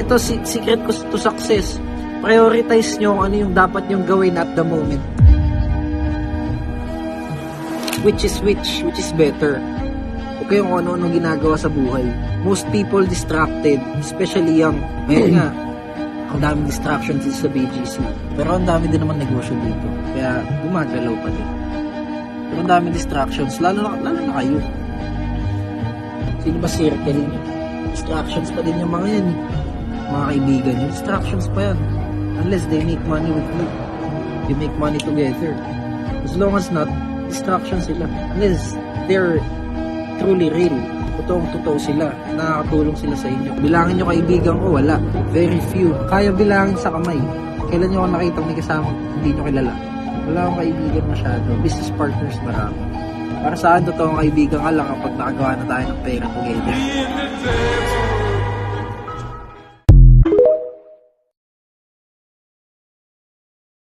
ito secret ko to success. Prioritize nyo kung ano yung dapat nyong gawin at the moment. Which is better. Huwag kayong kung ano-ano ginagawa sa buhay. Most people distracted, especially young. Ngayon nga, ang daming distractions sa BGC. Pero ang dami din naman negosyo dito. Kaya gumagalaw pa din. Pero ang daming distractions, lalo na kayo. Sino ba circle niyo? Distractions pa din yung mga yan. Mga kaibigan nyo, distractions pa yan. Unless they make money with you. You make money together. As long as not, distractions sila. Unless they're truly real. Totoong-totoo sila. Nakakatulong sila sa inyo. Bilangin nyo kaibigan ko, wala. Very few. Kaya bilangin sa kamay. Kailan nyo ako nakita may kasama hindi nyo kilala? Wala akong kaibigan masyado. Business partners marami. Para saan totoong kaibigan ka lang kapag nakagawa na tayo ng pera together.